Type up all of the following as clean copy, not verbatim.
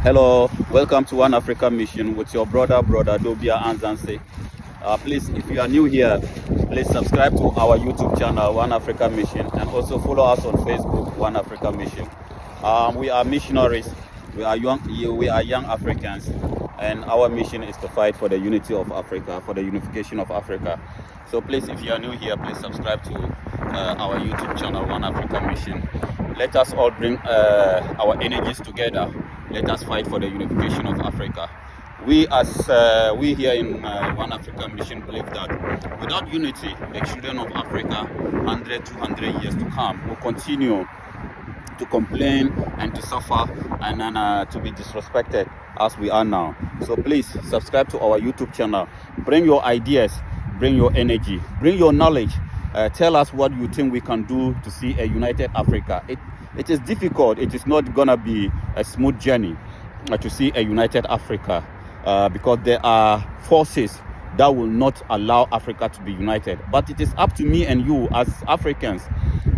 Hello, welcome to One Africa Mission with your brother Dobia and please, if you are new here, please subscribe to our YouTube channel, One Africa Mission, and also follow us on Facebook, One Africa Mission. We are missionaries. We are young Africans, and our mission is to fight for the unity of Africa, for the unification of Africa. So please, if you are new here, please subscribe to our YouTube channel, One Africa Mission. Let us all bring our energies together. Let us fight for the unification of Africa. We here in One Africa Mission believe that without unity, the children of Africa, 100, 200 years to come, will continue to complain and to suffer and to be disrespected as we are now. So please subscribe to our YouTube channel. Bring your ideas, bring your energy, bring your knowledge. Tell us what you think we can do to see a united Africa. It is difficult. It is not gonna be a smooth journey to see a united Africa because there are forces that will not allow Africa to be united. But it is up to me and you as Africans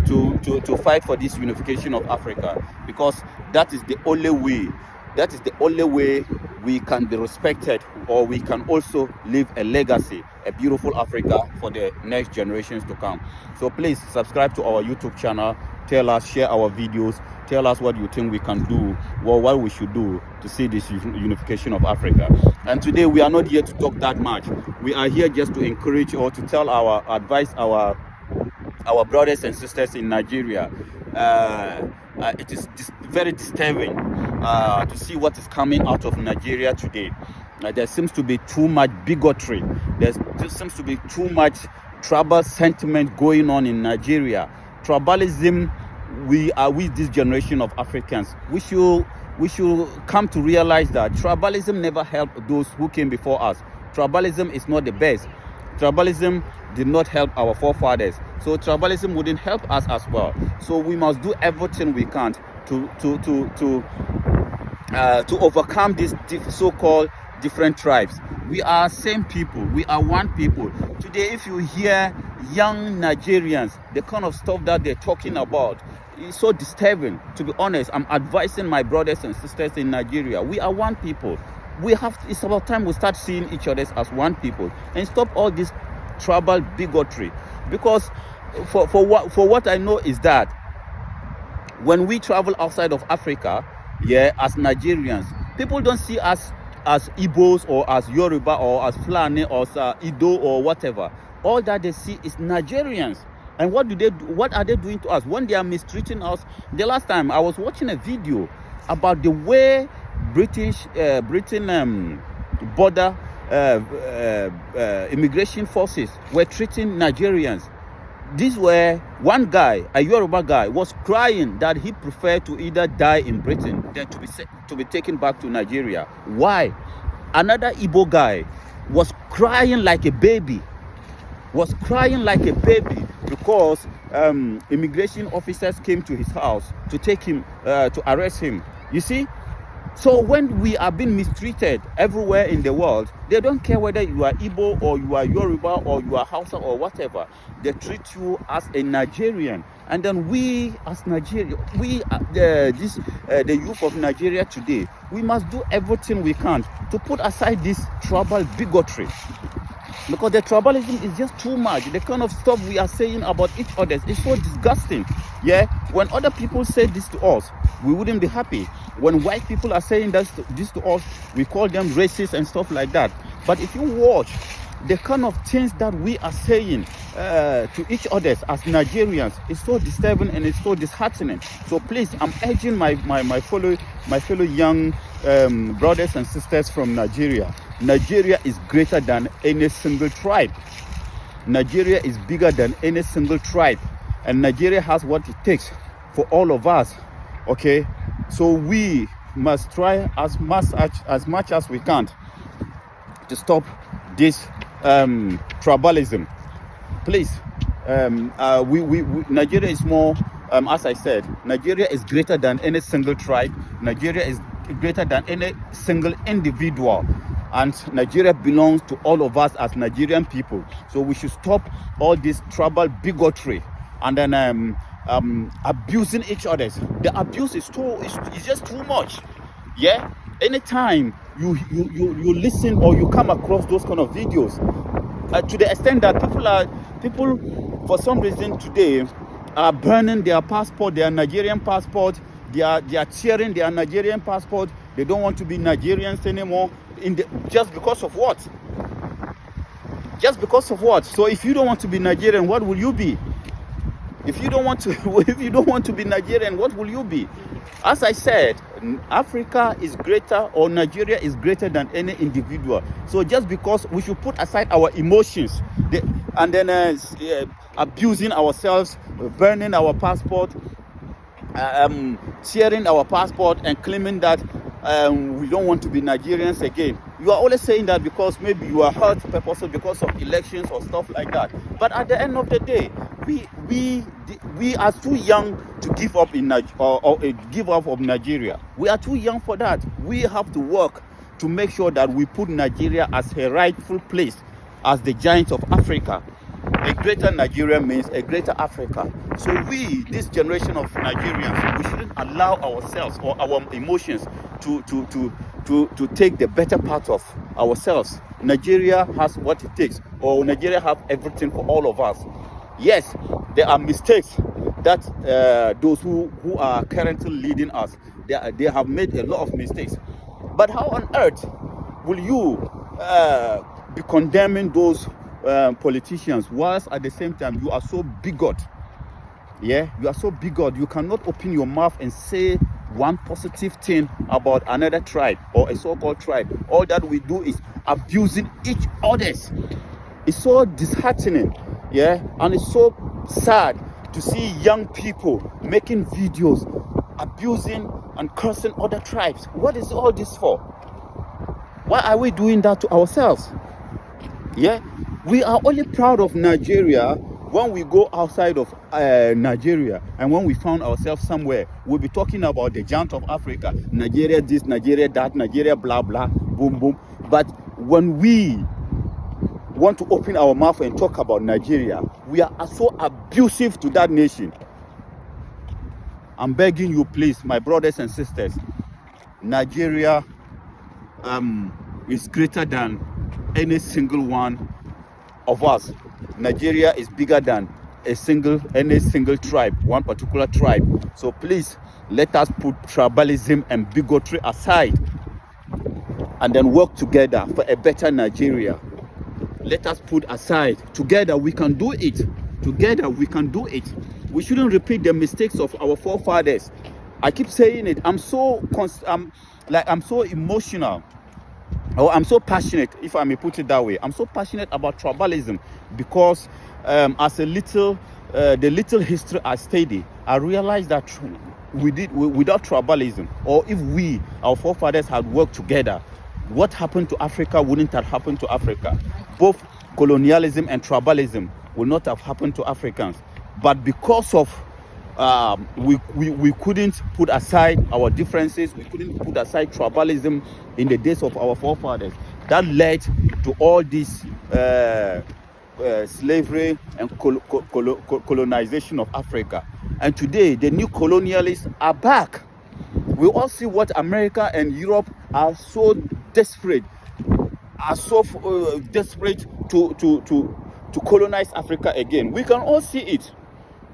to fight for this unification of Africa, because that is the only way. That is the only way we can be respected, or we can also leave a legacy, a beautiful Africa for the next generations to come. So please subscribe to our YouTube channel. Tell us, share our videos. Tell us what you think we can do, or what we should do to see this unification of Africa. And today we are not here to talk that much. We are here just to encourage or to tell our advice, our brothers and sisters in Nigeria. It is very disturbing to see what is coming out of Nigeria today. There seems to be too much bigotry. There seems to be too much tribal sentiment going on in Nigeria. Tribalism. We this generation of Africans, we should come to realize that tribalism never helped those who came before us. Tribalism is not the best. Tribalism did not help our forefathers, so tribalism wouldn't help us as well. So we must do everything we can to overcome these so-called different tribes. We are same people. We are one people. Today, if you hear young Nigerians, the kind of stuff that they're talking about, it's so disturbing. To be honest, I'm advising my brothers and sisters in Nigeria. We are one people. It's about time we start seeing each other as one people and stop all this tribal bigotry. Because for what I know is that when we travel outside of Africa, as Nigerians, people don't see us as Igbos or as Yoruba or as Fulani or as Ido or whatever. All that they see is Nigerians. And what are they doing to us when they are mistreating us? The last time I was watching a video about the way Britain border immigration forces were treating Nigerians. This were one guy, a Yoruba guy, was crying that he preferred to either die in Britain than to be taken back to Nigeria. Why? Another Igbo guy was crying like a baby. Because immigration officers came to his house to take him, to arrest him. You see? So when we are being mistreated everywhere in the world, they don't care whether you are Igbo or you are Yoruba or you are Hausa or whatever. They treat you as a Nigerian. And then we as Nigeria, the youth of Nigeria today, we must do everything we can to put aside this tribal bigotry. Because the tribalism is just too much. The kind of stuff we are saying about each other is so disgusting. When other people say this to us, we wouldn't be happy. When white people are saying this to us, we call them racist and stuff like that. But if you watch the kind of things that we are saying to each other as Nigerians, it's so disturbing and it's so disheartening. So please, I'm urging my fellow young brothers and sisters from Nigeria. Nigeria is greater than any single tribe. Nigeria is bigger than any single tribe, and Nigeria has what it takes for all of us. Okay, so we must try as much as we can to stop this tribalism. Please, Nigeria is more, as I said, Nigeria is greater than any single tribe. Nigeria is greater than any single individual. And Nigeria belongs to all of us as Nigerian people. So we should stop all this tribal bigotry and then abusing each other. The abuse is just too much. anytime you listen or you come across those kind of videos, to the extent that people for some reason today are burning their passport, their Nigerian passport, they are tearing their Nigerian passport. They don't want to be Nigerians anymore, just because of what? Just because of what? So if you don't want to be Nigerian, what will you be? If you don't want to be Nigerian, what will you be? As I said, Africa is greater, or Nigeria is greater than any individual. So just because we should put aside our emotions, and then abusing ourselves, burning our passport, sharing our passport, and claiming that we don't want to be Nigerians again. You are always saying that because maybe you are hurt purposely because of elections or stuff like that. But at the end of the day, we are too young to give up give up of Nigeria. We are too young for that. We have to work to make sure that we put Nigeria as a rightful place as the giant of Africa. A greater Nigeria means a greater Africa. So we, this generation of Nigerians, we shouldn't allow ourselves or our emotions to take the better part of ourselves. Nigeria has what it takes, or Nigeria have everything for all of us. Yes, there are mistakes that those who are currently leading us, they have made a lot of mistakes. But how on earth will you be condemning those politicians whilst at the same time you are so bigot? Yeah, you are so bigot. You cannot open your mouth and say one positive thing about another tribe or a so-called tribe. All that we do is abusing each other's. It's so disheartening, yeah, and it's so sad to see young people making videos abusing and cursing other tribes. What is all this for? Why are we doing that to ourselves? Yeah, we are only proud of Nigeria when we go outside of Nigeria, and when we found ourselves somewhere, we'll be talking about the giant of Africa, Nigeria this, Nigeria that, Nigeria blah blah, boom boom. But when we want to open our mouth and talk about Nigeria, we are so abusive to that nation. I'm begging you, please, my brothers and sisters, Nigeria is greater than any single one of us. Nigeria is bigger than any single tribe, one particular tribe. So please, let us put tribalism and bigotry aside and then work together for a better Nigeria. Let us put aside. Together we can do it. Together we can do it. We shouldn't repeat the mistakes of our forefathers. I keep saying it. I'm so emotional. Oh, I'm so passionate, if I may put it that way. I'm so passionate about tribalism because as the little history I study, I realized that without tribalism, or if our forefathers had worked together, what happened to Africa wouldn't have happened to Africa. Both colonialism and tribalism would not have happened to Africans. But because of we couldn't put aside our differences, we couldn't put aside tribalism in the days of our forefathers, that led to all this slavery and colonization of Africa. And today the new colonialists are back. We all see what America and Europe are so desperate, to colonize Africa again. We can all see it.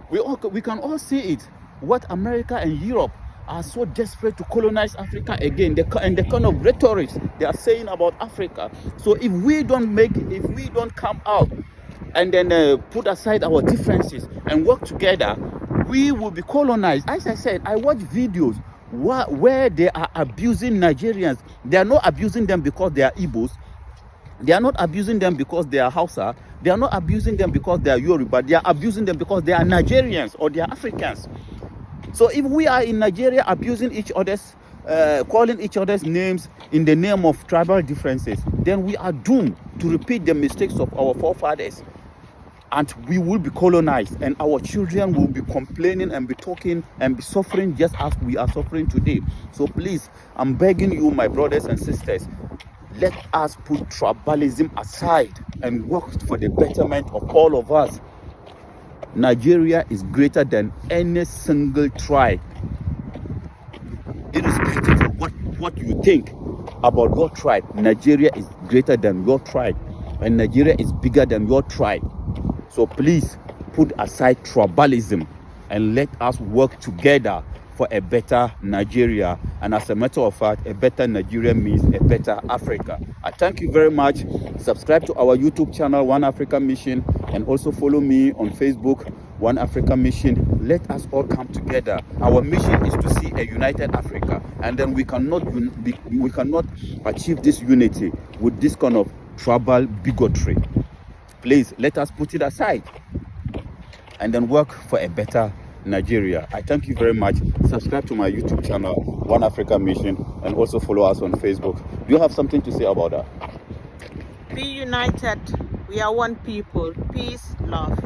We can all see it. What America and Europe are so desperate to colonize Africa again, and the kind of rhetoric they are saying about Africa. So if we don't come out and then put aside our differences and work together, we will be colonized. As I said, I watch videos where they are abusing Nigerians. They are not abusing them because they are Igbos. They are not abusing them because they are Hausa. They are not abusing them because they are Yoruba. They are abusing them because they are Nigerians or they are Africans. So if we are in Nigeria abusing each other's, calling each other's names in the name of tribal differences, then we are doomed to repeat the mistakes of our forefathers. And we will be colonized, and our children will be complaining and be talking and be suffering just as we are suffering today. So please, I'm begging you, my brothers and sisters, let us put tribalism aside and work for the betterment of all of us. Nigeria is greater than any single tribe, irrespective of what you think. about your tribe. Nigeria is greater than your tribe, and Nigeria is bigger than your tribe. So please put aside tribalism and let us work together for a better Nigeria. And as a matter of fact, a better Nigeria means a better Africa. I thank you very much. Subscribe to our YouTube channel, One Africa Mission, and also follow me on Facebook, One Africa Mission. Let us all come together. Our mission is to see a united Africa, and then we cannot achieve this unity with this kind of tribal bigotry. Please let us put it aside and then work for a better Nigeria. I thank you very much. Subscribe to my YouTube channel, One Africa Mission, and also follow us on Facebook. Do you have something to say about that? Be united. We are one people. Peace, love.